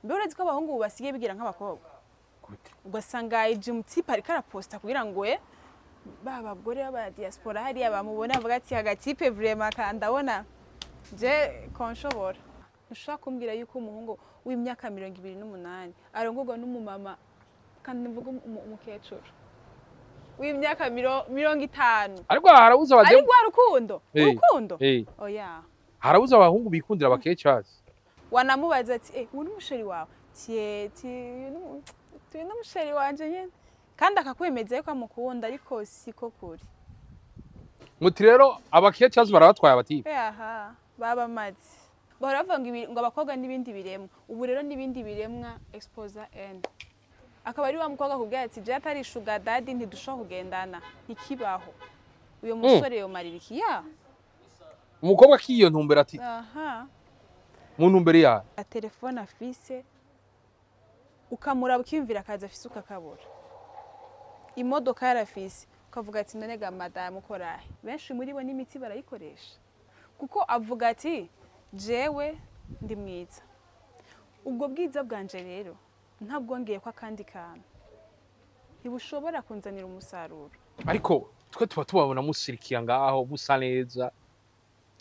Mbe urazi ko abahungu basigaye bigira nk'abakobwa gute ugasanga ijimutipe ariko araposta kugira ngo babagore baba diaspora hariya bamubona bavuga ati agatipe vraiment kandabona je konshobora ushaka kumbwira yuko umuhungu w'imyaka 28 arongorwa n'umumama kandi mvuga umukecuru w'imyaka 50 ariko harabuza abade ariko urukundo oya harabuza abahungu bikundira abakecazi wanamubaza ati uri umusheri wawe tu n'umusheri wanje nyene kandi akakwemeza yuko amukunda ariko siko kuri muti rero abakecazi barabatwaye abatipe aha baba mazi baravuga ngo abakobwa n'ibindi biremwa ubu rero n'ibindi biremwa exposer n akaba ari wa mukobwa kubwira ati je atari sugar daddy ntidusho kugendana ntikibaho uyo musore yo maririki ya umukobwa kiyo ntumbera ati aha mu ntumbere ya telefone afise ukamura ukimvira akaza afise ukakabura imodoka yarafise ukavuga ati none ga madame ukorahe benshi muri bo n'imiti barayikoresha kuko avuga ati jewe ndi mwiza ubwo bwiza bwanje rero ntabwo ngeye kwa kandi kantu ntibushobora kunzanira umusaruro ariko twe tuba tubabona musirikira ngaho musa neza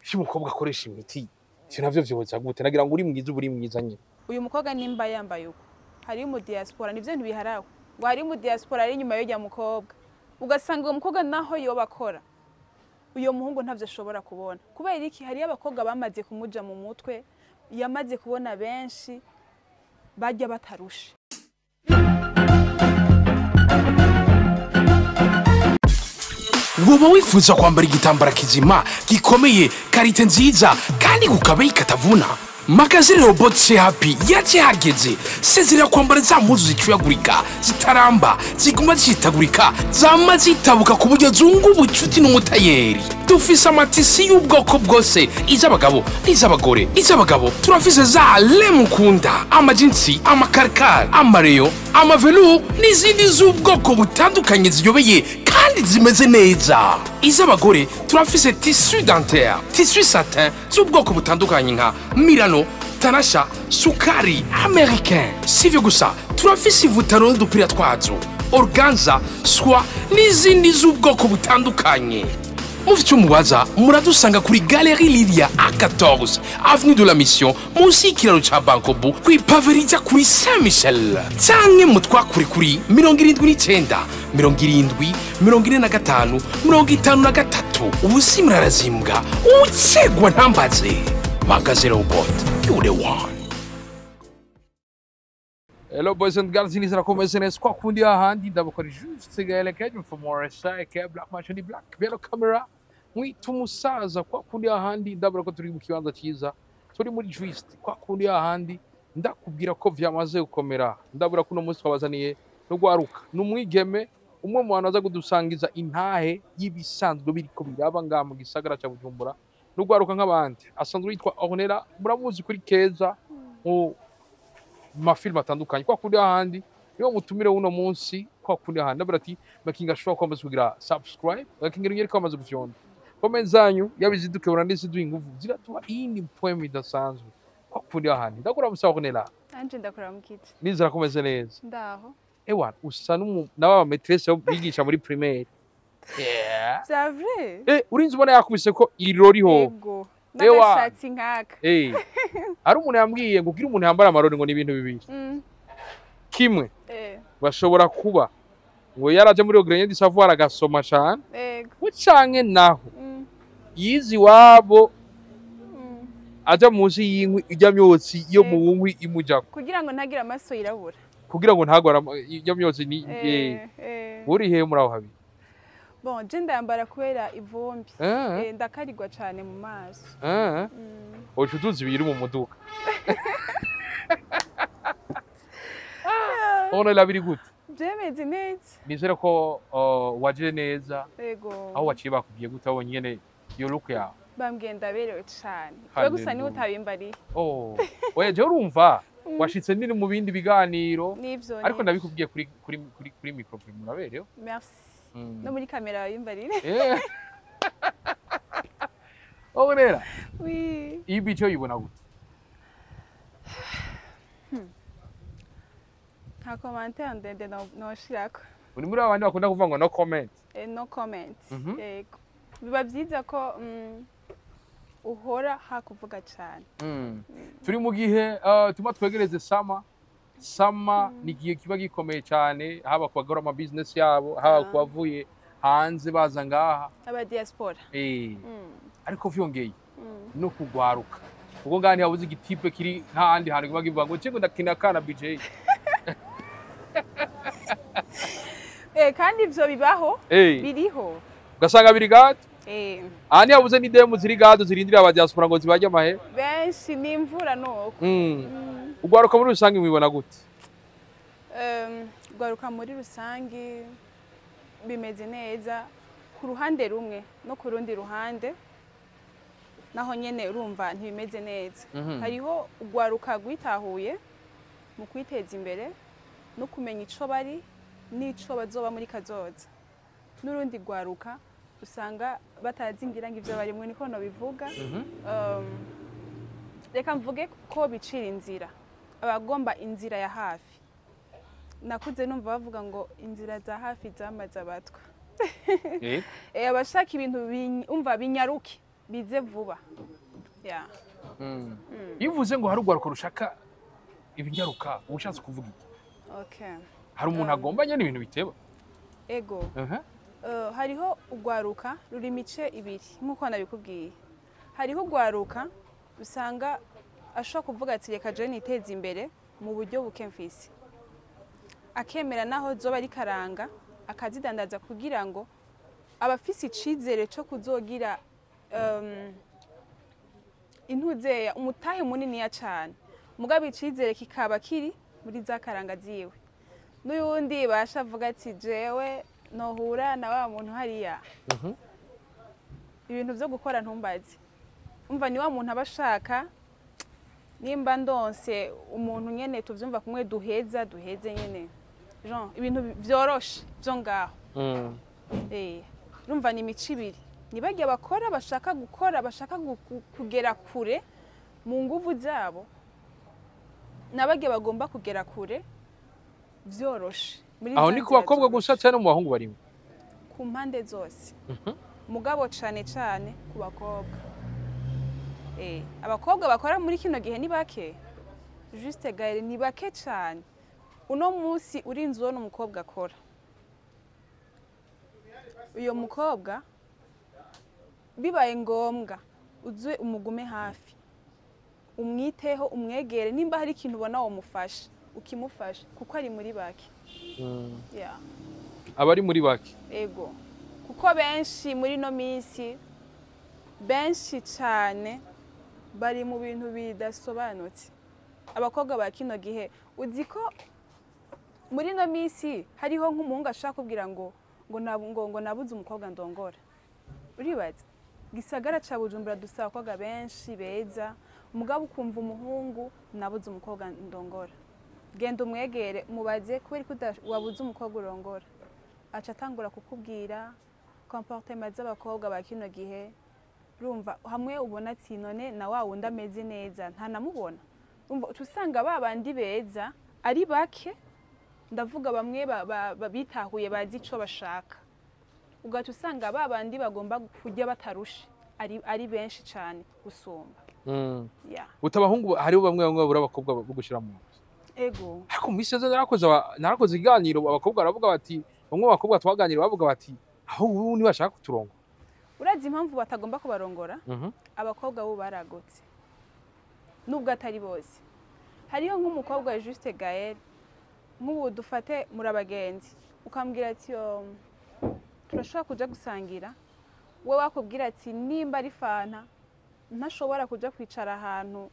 cy'umukobwa akoresha imiti cyo navyo vyoza gute nagira ngo uri mwiza uri mwiza nyine uyu mukobwa nimba yambaye uko hari mu diaspora nivyo ntibiharawe ngo hari mu diaspora ari nyuma yo jya mukobwa ugasanga uwo mukobwa naho yo bakora uyo muhungu ntavyo ashobora kubona kubera iki hari abakobwa bamaze kumuja mu mutwe yamaze kubona benshi bajya batarusha woba wifuza kwambara igitambara kizima gikomeye karite nziza kandi kukabeyi katavuna Magazine Robot Happy yaje hageze sezera kwambara za mpuzu zicuyagurika zitaramba ziguma zitagurika zama zitabuka ku buryo zungu ubucuti n'umutayeri dufise amatisi y'ubwoko bwose iz'abagabo n'iz'abagore iz'abagabo turafise za lemukunda amajinsi amakarkar amareyo amavelu n'izindi z'ubwoko butandukanye ziyobeye kandi zimeze neza iz'abagore turafise tissu dentaire tissu satin z'ubwoko butandukanye nka Milano Tanasha sukari américain sivyo gusa turafise ivutaro n'udupira twazo organza soie n'izindi z'ubwoko butandukanye mufite umubaza muradusanga kuri Galerie Lilia A14 avenue de la Mission munsi y'ikiraro ca Bankobu kw'ipaverija kuri Saint-Michel canke mutwakure kuri 79 70 45 53 ubusimra arazimbwa ucegwa ntambaze Magazine Robot you the one. Hello boys and girls, ini sera komeze neza kwa kundi ahandi ndabakora juste gale kaje for more sai ke black machine black belo camera mwitu musaza kwa kundi ahandi ndabura ko turi mu kibanza cyiza turi muri juste kwa kundi ahandi ndakubwira ko vyamaze gukomera ndabura kuno munsi twabazaniye no gwaruka numwigeme umwe mu banaza kudusangiza intahe y'ibisanzwe biriko biraba nga mu gisagara ca Bujumbura no gwaruka nk'abandi asanzwe yitwa Ornella muramuzi kuri Keza mu mafilm atandukanye kwa kundi ahandi yo mutumire uno munsi kwa kundi ahandi ndabura ati makinga shwa ko amaze kugira subscribe makinga nyeri ko amaze gufyonda comment zanyu yabiziduke urandise duinguvu ziratuba indi poem idasanzwe kwa kundi ahandi ndakura musa Ornella anje ndakora mukiti nizera komeze neza ndaho ewa usa n'aba maîtresse bigisha muri primaire c'est vrai urinzi ubona yakubise ko irori ho yego n'agashatsi nkaka ari umuntu yambwiye ngo ugira umuntu yambara amarori ngo ni ibintu bibiri kimwe bashobora kuba ngo yaraje muri Grenier du Savoir agasoma cyane ucanke naho yizi wabo aja munsi y'inkwi ijya myotsi yo mu bunkwi imuja kugira ngo ntagira amaso yirabura kugira ngo ntagora ijya myotsi ni buri he muri aho habi bon je ndambara kubera ivumbi ndakarigwa cyane mu maso ocutuzi biri mu muduka Ornella biri gute byemeze neza nizere ko waje neza yego aho waciye bakubwiye gute aho nyene iyo look yawe bambwiye ndaberewe cyane we gusa ni utabimbariye oya je urumva washitse ndiri mu bindi biganiro ariko nivyo ndabikubwiye kuri microphone murabereyo merci no muri kamera yimbarire Ornella oui ibicho yibona gute nta commentaire ndende noshirako. uri muri abandi bakunda kuvuga ngo no comment. No comment. Yego. Biba byiza ko uhora hakuvuga cyane. Turi mu gihe tuma twegereze sama ni igihe kiba gikomeye cyane, haba ku bagora ama business yabo, haba ku bavuye hanze baza ngaha, aba diaspora. ariko vyongeye no kugwaruka ubwo ngani habuze igitipe kiri ntahandi hantu kiba kivuga ngo cyo ndakina kana BJ. Kandi ivyo bibaho biriho ugasanga biri gato. Ahandi habuze n'idemu ziri gato zirindira aba diaspora ngo zibajye amahe benshi n'imvura nuko. Ugwaruka muri rusange mwibona gute? Ugwaruka muri rusange bimeze neza ku ruhande rumwe no ku rundi ruhande naho nyene urumva ntibimeze neza. Hariho ugwaruka gwitahuye mu kwiteza imbere no kumenya ico bari n'ico bazoba muri kazoza, n'urundi gwaruka usanga batazingira ngo ivyo barimwe niko no bivuga. Reka mvuge ko bicira inzira, abagomba inzira ya hafi. Nakuze numva bavuga ngo inzira za hafi zamaze abatwa. Abashaka ibintu umva binyaruke bize vuba. Yivuze ngo hari ugwaruka rushaka ibinyaruka, ubushatse kuvuga iki? Hari umuntu agomba nyene ibintu biteba? Ego. Hariho ugwaruka ruri imice ibiri nkuko nabikubwiye. Hariho ugwaruka usanga ashobora kuvuga ati reka je niteze imbere mu buryo bukemfisi, akemera naho zoba ari karanga akazidandaza kugira ngo abafisi icizere cyo kuzogira intuzeya umutahe munini ya cyane, mugabe icizere kikaba kiri muri za karanga ziwe. N'uyundi bashavuga ati jewe nohura na wa muntu hariya ibintu byo gukora ntumbazi, umva ni wa muntu abashaka nimba ndonse umuntu nyene tuvyumva kumwe duheze nyene Jean ibintu byoroshe byo ngaho. Urumva ni imico ibiri, nibagiye bakora bashaka gukora bashaka kugera kure mu nguvu zabo, nabagiye bagomba kugera kure byoroshe. Aho ni ku bakobwa gusa cyane mu bahungu barimo? Ku mpande zose. Mugabo cyane cyane ku bakobwa. Abakobwa bakora muri kino gihe ni bake, juste gaire ni bake cyane. Uno munsi urinze ubona umukobwa akora, uyo mukobwa bibaye ngombwa uzwe umugume hafi, umwiteho umwegere, nimba hari ikintu ubona wamufasha ukimufasha kuko ari muri bake. Abari muri bake. Ego, kuko benshi muri no minsi benshi cyane bari mu bintu bidasobanutse. Abakobwa ba kino gihe uzi ko muri no minsi hariho nk'umuhungu ashaka kubwira ngo nabuze umukobwa ndongora. Uribaza gisagara ca Bujumbura dusaba abakobwa benshi beza, umugabo ukumva umuhungu nabuze umukobwa ndongora, genda umwegere mubaze kubera ko wabuze umukobwa urongora, aca atangura kukubwira comportement z'abakobwa ba kino gihe. Urumva hamwe ubona ati none na wa wundi ameze neza ntanamubona. Urumva usanga babandi beza ari bake, ndavuga bamwe bitahuye bazi ico bashaka, ugaca usanga babandi bagomba kujya batarushe ari benshi cyane gusumba. Utabahungu hariho bamwe babura abakobwa bo gushira mu nzu. Ego, ariko mu isi narakoze iganiro abakobwa baravuga bati, bamwe abakobwa twaganira bavuga bati aho ubu ni bashaka kuturongo. Urazi impamvu batagomba kubarongora? Abakobwa bo baragotse nubwo atari bose. Hariyo nk'umukobwa juste Gaël, nk'ubu dufate muri abagenzi ukambwira ati turashobora kuja gusangira, we wakubwira ati nimba ari fanta ntashobora kuja kwicara ahantu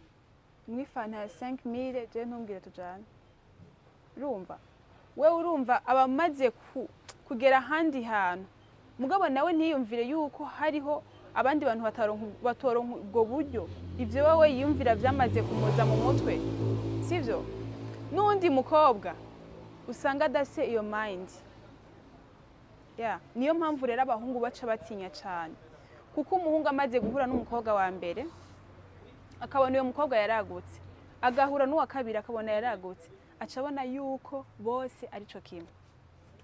mwifanta ya 5000 je ntumbwire tujana. Urumva we urumva abamaze kugera handi hantu, mugabo nawe ntiyumvire yuko hariho abandi bantu batoronka ubwo buryo, ivyo wewe yiyumvira vyamaze kumuza mu mutwe, sivyo? N'undi mukobwa usanga adase iyo mind. Niyo mpamvu rero abahungu baca batinya cyane, kuko umuhungu amaze guhura n'umukobwa wa mbere akabona uyo mukobwa yaragutse, agahura n'uwa kabiri akabona yaragutse aca abona yuko bose arico kimwe.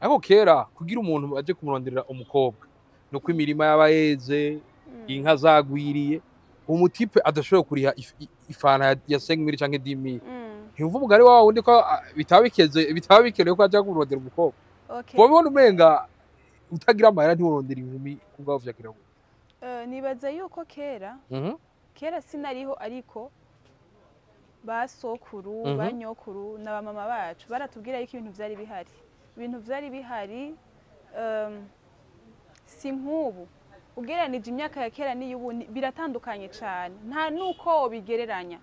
Ariko kera kugira umuntu aje kumuronderera umukobwa nuko imirima yaba yeze inka zagwiriye umutipe adashoboye kuriha ifana ya 5,000 canke 10,000 ntivuga umugari wawe undi ko bitaba bikenewe ko aje kurondera umukobwa. Okay. Wabona umenga utagira amahera ntiworondera inkumi kubwa vyakira. Nibaza yuko kera kera sinariho ariko basokuru banyokuru na bamama bacu baratubwira yuko ibintu vyari bihari si nk'ubu ugereranije imyaka ya kera n'iyubu biratandukanye cyane nta nuko bigereranya.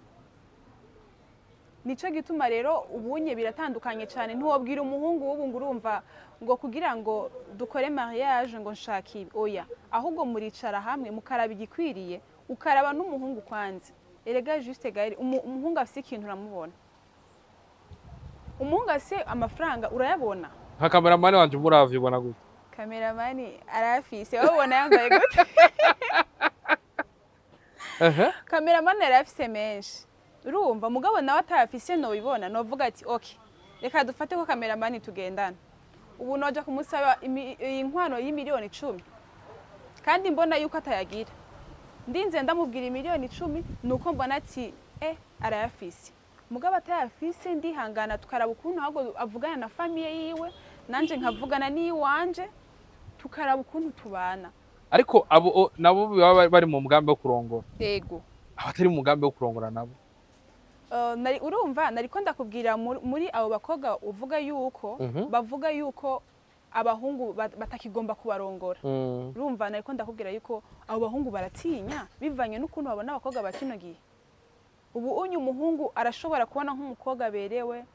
Nico gituma rero ubunye biratandukanye cyane ntiwobwira umuhungu w'ubu ngo urumva ngo kugira ngo dukore mariage ngo nshaki oya ahubwo muricara hamwe mukaraba igikwiriye ukaraba n'umuhungu kwanze erega juste gaire umuhungu afise ikintu uramubona umuhungu ase amafaranga urayabona nka cameraman wanje muravye ubona gute cameraman arafise ubona yambaye gute cameraman arafise menshi urumva mugabo nawe atafise no bibona no vuga ati okay reka dufate ko cameraman tugendana ubu noja kumusaba inkwano y'imiliyoni 10 kandi mbona yuko atayagira ndinze ndamubwira imiliyoni 10 nuko mbona ati arayafise mugabo atayafise ndihangana tukaraba ukuntu ahubwo avugana na famille yiwe nanje nkavugana niwanje tukaraba ukuntu tubana. Ariko abo nabo bari mu mugambi wo kurongora. Yego. Abatari mu mugambi wo kurongora nabo. Urumva nariko ndakubwira muri abo bakobwa uvuga yuko bavuga yuko abahungu batakigomba kubarongora. Urumva nariko ndakubwira yuko abo bahungu baratinya bivanye n'ukuntu babona abakobwa bakino gihe. Ubu unyu umuhungu arashobora kubona nk'umukobwa berewe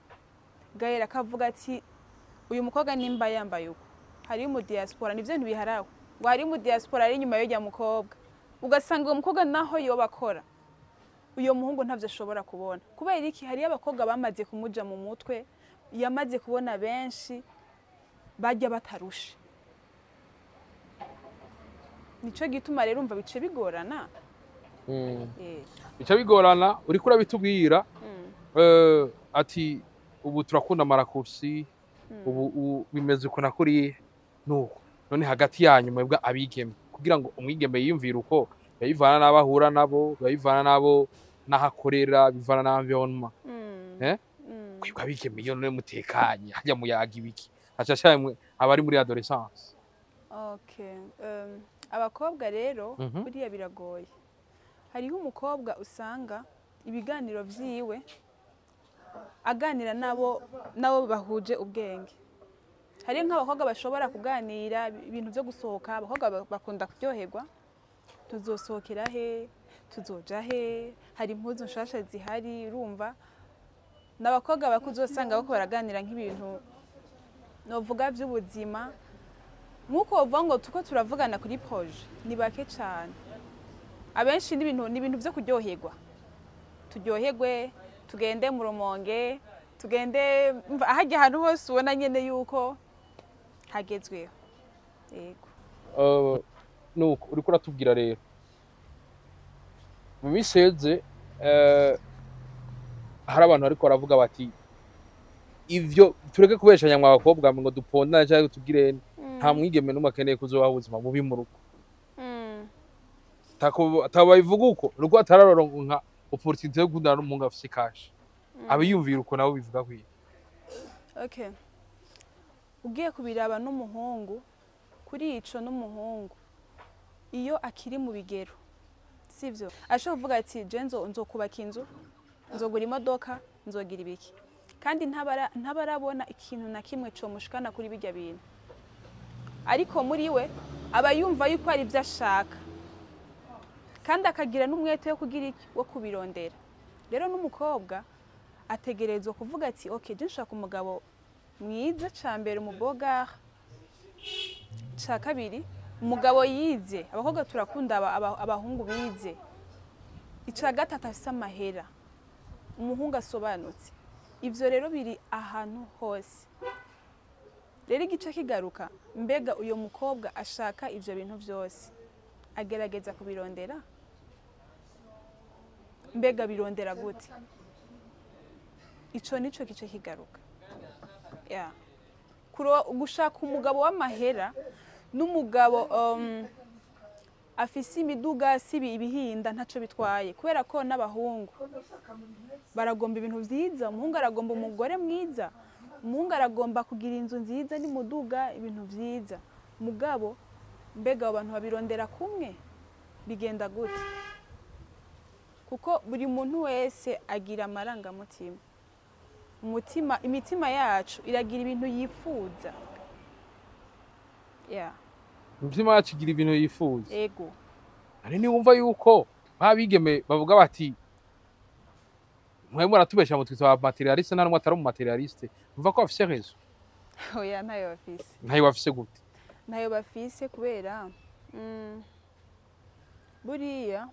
gaera akavuga ati uyu mukobwa nimba yambaye uko hari mu diaspora nivyo ntibiharawe ngo hari mu diaspora ari nyuma yo mukobwa ugasanga uwo mukobwa naho yo bakora uyo muhungu ntavyo ashobora kubona kubera iki hari abakobwa bamaze kumuja mu mutwe yamaze kubona benshi bajya batarusha nico gituma rero umva bice bigorana bica bigorana uriko urabitubwira ati ubu turakunda marakursi ubu bimeze uko nakuriye nuko none hagati yanyu mwebwe abigeme kugira ngo umwigeme yiyumvira uko yayivana n'abahura nabo yayivana nabo nahakorera bivana na environnement kwibwa abigeme iyo none mutekanye hajya muyaga ibiki acashayemwe abari muri adolescence. Okay. Abakobwa rero buriya biragoye hariho umukobwa usanga ibiganiro vyiwe aganira nabo bahuje ubwenge. Hari nk'abakobwa bashobora kuganira ibintu byo gusohoka abakobwa bakunda kuryoherwa tuzosohokera he tuzoja he hari impuzu nshasha zihari urumva n'abakobwa bakuzosanga bako baraganira nk'ibintu novuga by'ubuzima nkuko uvuga ngo tuko turavugana kuri projet ni bake cyane abenshi n'ibintu byo kuryoherwa turyoherwe tugende mu Rumonge tugende ahajya ahantu hose ubona nyene yuko hagezweho. Yego. Nuko uriko uratubwira rero mu miseze hari abantu ariko baravuga bati ivyo tureke kubeshanya mwa bakobwa ngo dupondana cyangwa tugirene nta mwigeme n'umwe akeneye kuzobaho ubuzima bubi mu rugo. Tabayivuga uko nuko atararonka nka opportunity yo gukundana n'umuhungu afise cash abiyumvira uko nabo bivuga kwiye. Okay. Ugiye kubiraba n'umuhungu kuri ico n'umuhungu iyo akiri mu bigero sivyo ashobora kuvuga ati je nzokubaka inzu nzogura imodoka nzogira ibiki kandi ntabarabona ikintu na kimwe cyo mushikana kuri bijya bintu ariko muri we aba yumva yuko ari byo ashaka kandi akagira n'umwete wo kugira iki wo kubirondera. Rero n'umukobwa ategerezwa kuvuga ati okay je nshaka umugabo mwiza cambere umuboga ca kabiri umugabo yize abakobwa turakunda abahungu bize ica gatatu afise amahera umuhungu asobanutse ivyo rero biri ahantu hose. Rero igice kigaruka mbega uyo mukobwa ashaka ivyo bintu vyose agerageza kubirondera mbega birondera gute ico nico kice kigaruka yeah. Gushaka umugabo w'amahera n'umugabo afise imiduga sibi ibihinda ntaco bitwaye kubera ko n'abahungu baragomba ibintu vyiza umuhungu aragomba umugore mwiza umuhungu aragomba kugira inzu nziza n'imuduga ibintu vyiza mugabo mbega abantu babirondera kumwe bigenda gute kuko buri muntu wese agira amarangamutima imitima yacu iragira ibintu yifuza yeah. Imitima yacu igira ibintu yifuza ego ari ni wumva yuko babigeme bavuga bati mwe muratubesha mu twitwa materialiste nta numwe atari mu materialiste mva ko bafise rezo oya ntayo bafise ntayo bafise gute ntayo bafise kubera buriya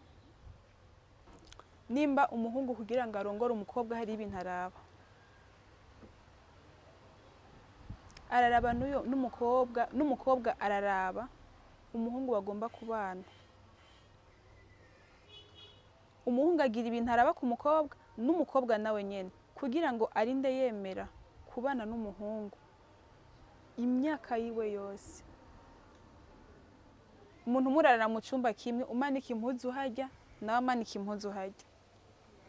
nimba umuhungu kugira ngo arongore umukobwa hari ibintu araraba n'umukobwa araraba umuhungu bagomba kubana umuhungu agira ibintu araba ku mukobwa n'umukobwa nawe nyene kugira ngo arinde yemera kubana n'umuhungu imyaka yiwe yose umuntu murarana mu cyumba kimwe umanika impuzu hajya nawe amanika impuzu hajya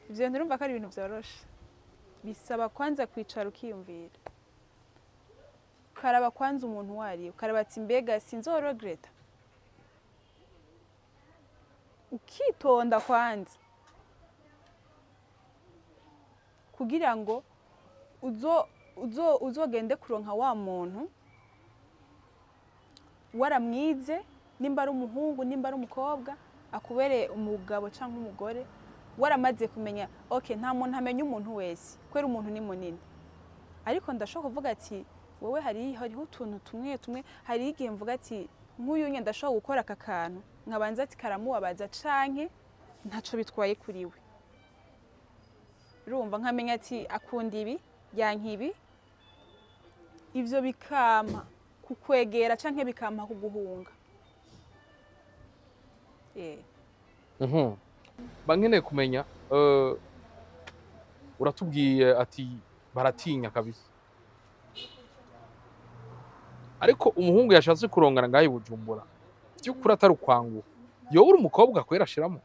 ivyo nturumva ko ari ibintu vyoroshe bisaba kwanza kwicara ukiyumvira ukaraba kwanza umuntu wari ukaraba ati mbega sinzorogreta ukitonda kwanza kugira ngo uzogende kuronka wa muntu waramwize nimba ari umuhungu nimba ari umukobwa akubereye umugabo cyangwa umugore waramaze kumenya okay nta muntu amenya umuntu wese kwera umuntu ni munini ariko ndashaka kuvuga ati wowe hariho utuntu tumwe hari igihe mvuga ati nk'uyu nye ndashaka gukora aka kantu nkabanza ati karamubabaza canke ntaco bitwaye kuri we urumva nkamenya ati akunda ibi yankibi ivyo bikama kukwegera canke bikama kuguhunga bankeneye kumenya uratubwiye ati baratinya kabisa ariko umuhungu yashatse kurongana ngaho Bujumbura by'ukuri atari ukwanguka yowe uri umukobwa kwera ashiramo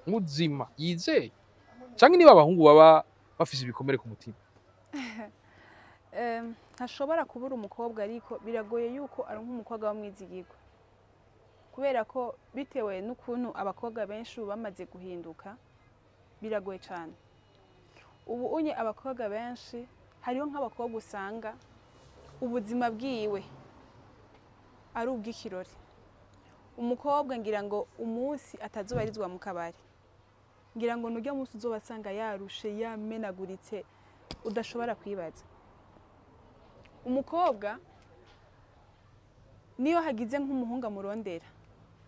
muzima yizeye cyangwa niba abahungu baba bafise ibikomere ku mutima ntashobora kubura umukobwa ariko biragoye yuko ari nk'umukobwa w'umwizigirwa kubera ko bitewe n'ukuntu abakobwa benshi bamaze guhinduka biragoye cyane ubu unye abakobwa benshi hariho nk'abakobwa usanga ubuzima bwiwe ari ubw'ikirori umukobwa ngira ngo umunsi atazubarizwa mu kabari ngira ngo nujya munsi uzobasanga yarushe yamenaguritse udashobora kwibaza umukobwa niyo hagize nk'umuhungu amurondera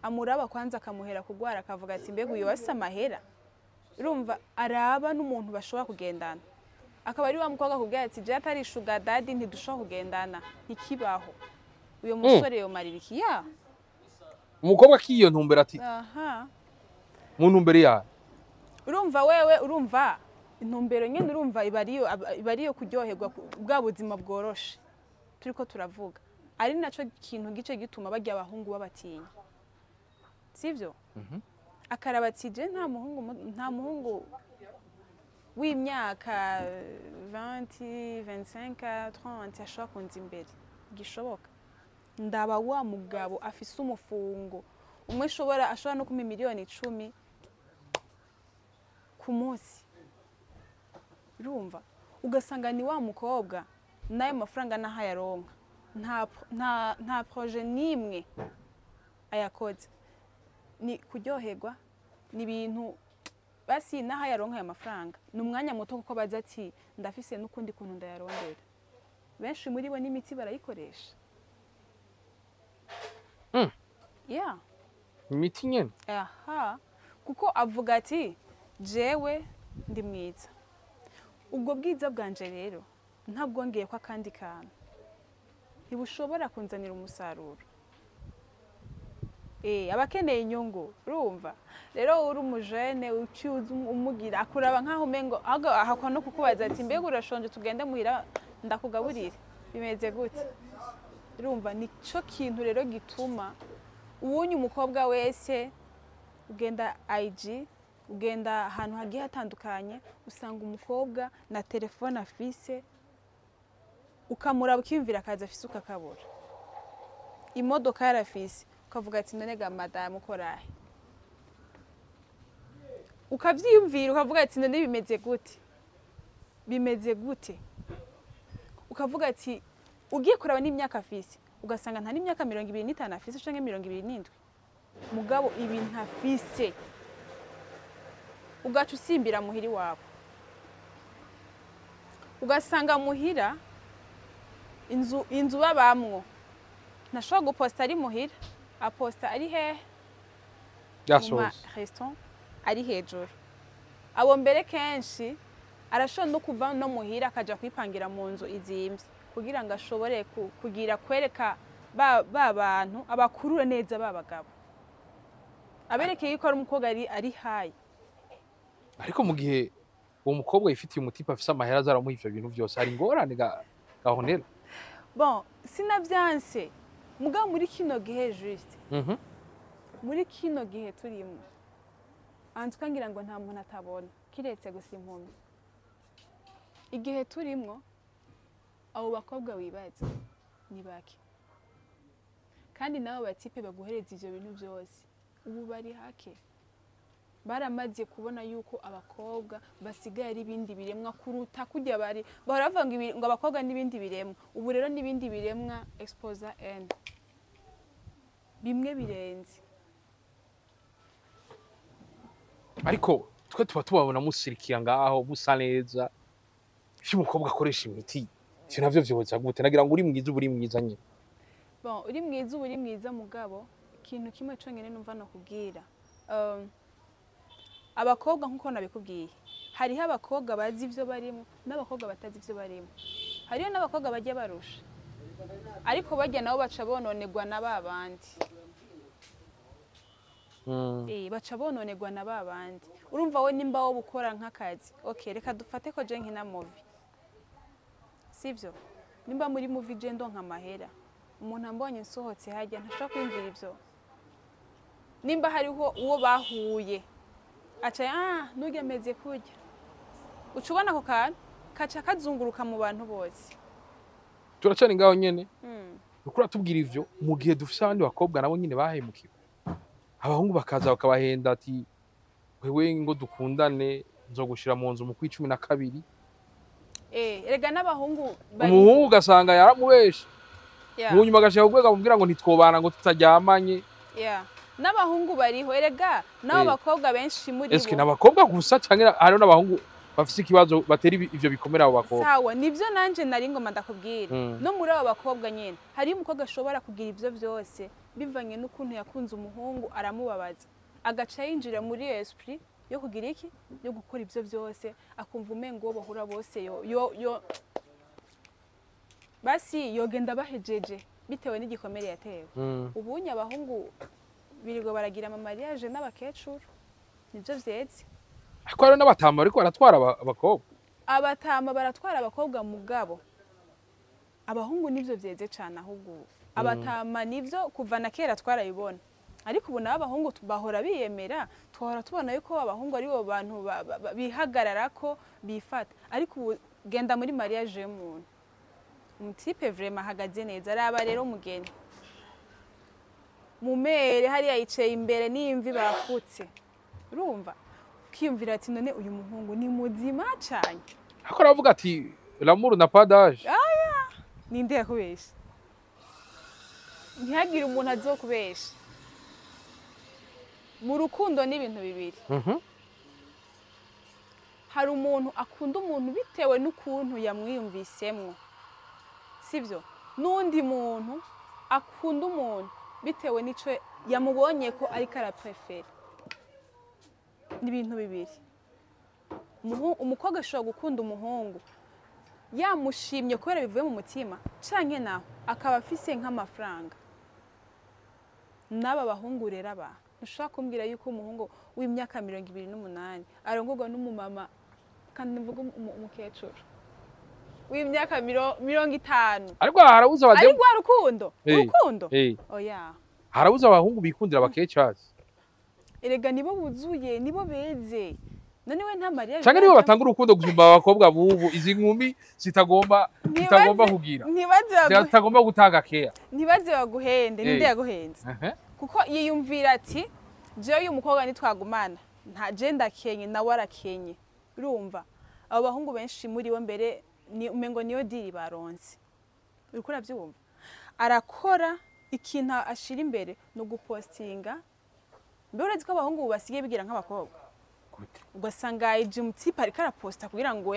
amuraba kwanza akamuhera kugwara akavuga ati mbega uyu wase amahera urumva araba n'umuntu bashobora kugendana akaba ari wa mukobwa kubwira ati je atari sugar daddy ntidushobora kugendana ntikibaho uyo musore yomarira iki ya umukobwa kiyo ntumbera ati mu ntumbero ya urumva wewe urumva intumbero nyene urumva ibariyo kuryoherwa bwa buzima bworoshe turiko turavuga ari naco kintu gice gituma bajya abahungu babatinya sivyo akarabatije nta muhungu w'imyaka 20 25 30 ashobora kunza imbere gishoboka ndaba wa mugabo afise umufungo umwe ashobora no kuma miliyoni 10 ku munsi urumva ugasanga ni wa mukobwa nayo mafaranga nahayaronka nta projet nimwe ayakoze ni kuryoherwa ni ibintu basi nahayaronka aya mafaranga ni umwanya muto kuko baza ati ndafise n'ukundi kuntu ndayarondera benshi muri bo n'imiti barayikoresha yeah imiti nyene kuko avuga ati jewe ndi mwiza ubwo bwiza bwanje rero ntabwongeye ko akandi kantu ntibushobora kunzanira umusaruro abakeneye inyungu urumva rero uri umujene ucyuza umugira akuraba nkaho umengo ahakwa no kukubaza ati mbega urashonje tugende muhira ndakugaburira bimeze gute urumva nico kintu rero gituma ubunye umukobwa wese ugenda IG ugenda ahantu hagiye hatandukanye usanga umukobwa na telefone afise ukamuraba ukiyumvira akaza afise ukakabura imodoka yarafise ukavuga ati none ga madame ukorahe ukavyiyumvira ukavuga ati none bimeze gute ukavuga ati ugiye kuraba n'imyaka afise ugasanga nta n'imyaka 25 afise canke 27 mugabo ibintu afise ugaca usimbira muhiri wabo ugasanga muhira inzu babamwo ntashobora guposta ari muhira aposta ari hehe restaurant ari hejuru abo mbere kenshi arashobora no kuva no muhira akaja kwipangira mu nzu izimvye kugira ngo ashobore kugira kwereka ba bantu abakurure neza babagabo aberekeye ko ari umukobwa ari hayi ariko mu gihe uwo mukobwa yifitiye umutipe afise amahera azaramuha ivyo bintu vyose hari ingorane gahonera bon sinavyanse mugabo muri kino gihe juste muri kino gihe turimo antuka ngira ngo nta muntu atabona kiretse gusa impumyi igihe turimo abo bakobwa wibaza ni bake kandi nabo batipe baguhereza ivyo bintu byose ubu bari hake baramaze kubona yuko abakobwa basigaye ari ibindi biremwa kuruta kujya bari bahora bavuga ngo abakobwa n'ibindi biremwa ubu rero n'ibindi biremwa exposa n bimwe birenze ariko twe tuba tubabona musirikiya ngaho musa neza ivyo umukobwa akoresha imiti ivyo navyo vyoza gute nagira ngo uri mwiza nyine bon uri mwiza mugabo ikintu kimwe congene numva no kubwira abakobwa nkuko nabikubwiye hariho abakobwa bazi ivyo barimo n'abakobwa batazi ivyo barimo hariyo n'abakobwa bajya barusha ariko bajya nabo baca bononegwa na babandi baca bononegwa na babandi urumva we nimba wo bukora nk'akazi okay reka dufate ko je nkina movie sivyo nimba muri movie je ndo nk'amahera umuntu ambonye nsohotse hajya ntashaka kwimvira ivyo nimba hariho uwo bahuye acha nugemeze kurya ucubona ako kantu kaca kazunguruka mu bantu bose turacana ngaho nyene ukura tubwira ivyo mu gihe dufise abandi bakobwa nabo nyine bahemukiwe abahungu bakaza bakabahenda ati wewe ngo dukundane nzogushira mu nzu mu kwa 12 erega n'abahungu umuhungu gasanga yaramubeshe mu nyuma agashaka kugwega mubwira ngo ntitwobana ngo tutaryamanye n'abahungu bariho erega nabo bakobwa benshi muri bo eske n'abakobwa gusa canke hariho n'abahungu bafise ikibazo batera ivyo bikomera abo bakobwa sawa nivyo nanje nari ngoma ndakubwira no muri abo bakobwa nyene hari umukobwa ashobora kugira ivyo vyose bivanye n'ukuntu yakunze umuhungu aramubabaza agaca yinjira muri esprit yo kugira iki yo gukora ivyo vyose akumva umengo bahura bose yo basi yogenda bahejeje bitewe n'igikomere yatewe ubunye abahungu birirwa baragira ama mariage n'abakecuru nivyo vyetse ariko rero n'abatama ariko baratwara abakobwa abatama baratwara abakobwa mugabo abahungu nivyo vyeze cyane ahubwo abatama nivyo kuva na kera twarayibona ariko ubu n'abahungu bahora biyemera twahora tubona yuko abahungu ari bo bantu bihagarara ko bifata ariko ubu genda muri mariage y'umuntu umutipe vraiment hagaze neza araba rero mugeni mumere hariya yicaye imbere n'imvi bafutse urumva ukiyumvira ati none uyu muhungu ni muzima cyane ariko aravuga ati l'amour n'a pas d'âge ninde yakubesha ntihagire umuntu azokubesha mu rukundo n'ibintu bibiri hari umuntu akunda umuntu bitewe n'ukuntu yamwiyumvisemwo sivyo n'undi muntu akunda umuntu bitewe n'ico yamubonye ko ariko araprefera n'ibintu bibiri umukobwa ashobora gukunda umuhungu yamushimye kubera bivuye mu mutima canke naho akaba afise nk'amafaranga n'aba bahungu rero aba ntushobora kumbwira yuko umuhungu w'imyaka 28 arongorwa n'umumama kandi mvuga umukecuru w'imyaka 50 ariko harabuza abademu ariko urukundo oya harabuza abahungu bikundira abakecazi erega nibo buzuye nibo beze none we nta mariage cyangwa nibo batanga urukundo gusumba abakobwa bubu izi nkumi zitagomba kugira zitagomba gutanga care ntibaze baguhende ninde yaguhenze kuko yiyumvira ati jewe uyu mukobwa nitwagumana nta genda kenye na warakenye urumva abo bahungu benshi muri bo mbere ni umengo niyo diri baronse uriko uravyumva arakora ikintu ashira imbere no gupostinga mbere urazi ko abahungu basigaye bigira nk'abakobwa ugasanga ijumti parika araposta kugira ngo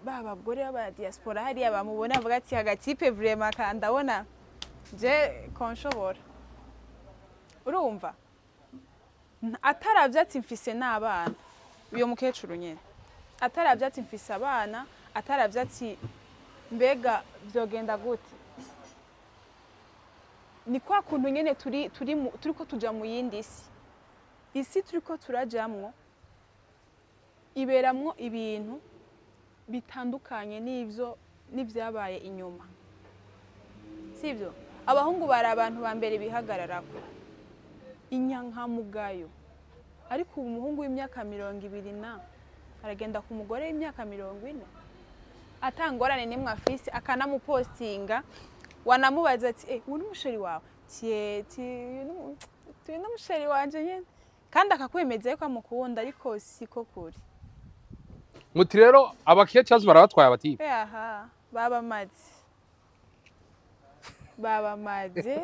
babagore baba diaspora hariya bamubona avuga ati agatipe vraiment kandabona je konshobora urumva ataravye ati mfise n'abana uyo mukecuru nyene ataravye ati mfise abana ataravye ati mbega vyogenda gute ni kwa kuntu nyene turiko tuja mu yindi isi turiko turajamwo iberamwo ibintu bitandukanye n'ivyabaye inyuma sivyo abahungu bari abantu ba mbere bihagararako inyankamugayo ariko umuhungu w'imyaka 20 aragenda ku mugore w'imyaka 40 atangorane nimwe afise akanamupostinga wanamubaza ati uyu n'umusheri wawe tuye n'umusheri wanje nyene kandi akakwemeza yuko amukunda ariko siko kuri muti rero abakecazi barabatwaye abatipe aha babamaze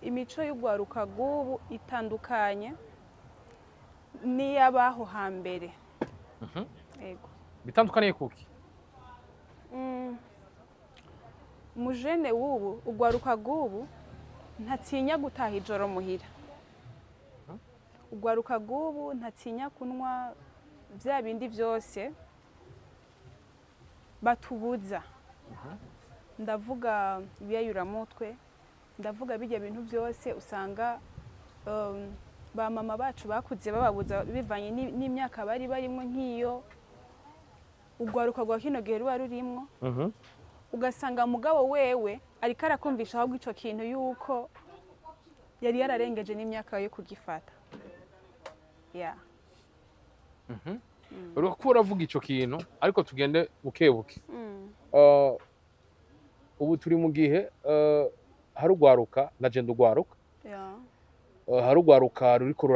imico y'ugwaruka gubu itandukanye niyabaho hambere yego bitandukaniye kuki mujene wubu ugwaruka gubu ntatinya gutaha ijoro muhira ugwaruka gubu ntatinya kunwa vya bindi vyose batubuza ndavuga ibiyayuramutwe ndavuga bijya bintu byose usanga ba mama bacu bakuze bababuza bivanye n'imyaka bari barimo nk'iyo ugwaruka gwa kino gihe ruba rurimwo ugasanga mugabo wewe ariko arakumvisha ahubwo ico kintu yuko yari yararengeje n'imyaka yo kugifata uriko uravuga ico kintu ariko tugende bukebuke ubu turi mu gihe hari ugwaruka na genda ugwaruka hari ugwaruka ruriko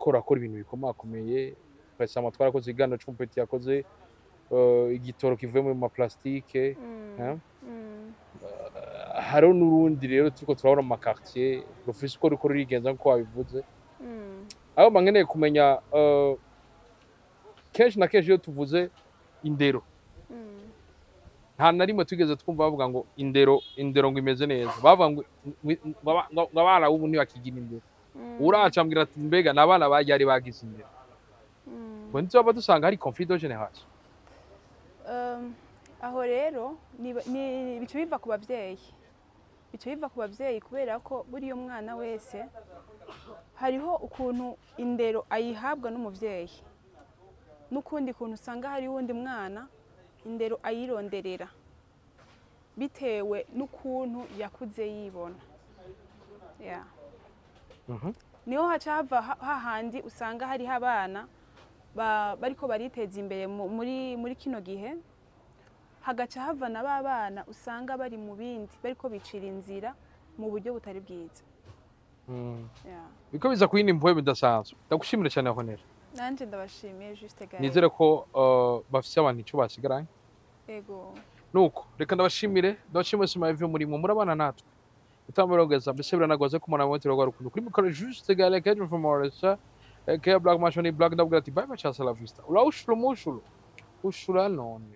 rurakora ibintu bikomakomeye Pasama twarakoze igana c'umpeti yakoze igitoro kivuye mu maplastike haro n'urundi rero turiko turabona mu quartier rufise uko riko rurigenza nko wabivuze aho bangeneye kumenya kenshi na kenshi iyo tuvuze indero nta na rimwe tugeze twumva bavuga ngo indero ngo imeze neza bavuga ngo abana ubu ntibakigira indero uracambwira ati mbega n'abana bajyari bagize indero ngo ntizoba dusanga hari conflit de génération aho rero bice biva ku bavyeyi kubera ko buriyo mwana wese hariho ukuntu indero ayihabwa n'umuvyeyi n'ukundi kuntu usanga hari wundi mwana indero ayironderera bitewe n'ukuntu yakuze yibona niho haca hava hahandi usanga hariho abana bariko bariteza imbere muri kino gihe hagaca hava na babana usanga bari mu bindi bariko bicira inzira mu buryo butari bwiza biko biza kuyindi mpuwe bidasanzwe ndagushimira cyane Honera nanje ndabashimiye juste gare nizere ko bafise abantu ico basigaranye ego nuko reka ndabashimire sima ivyo muri mu murabana natwe utamurogeza mbese biranagoze ko umuntu amwotera rwarukundo kuri mikoro juste gare keje from Morisa que black machoni black ndabwira ati bye bye cha la vista ula ushuru mushuru ushura none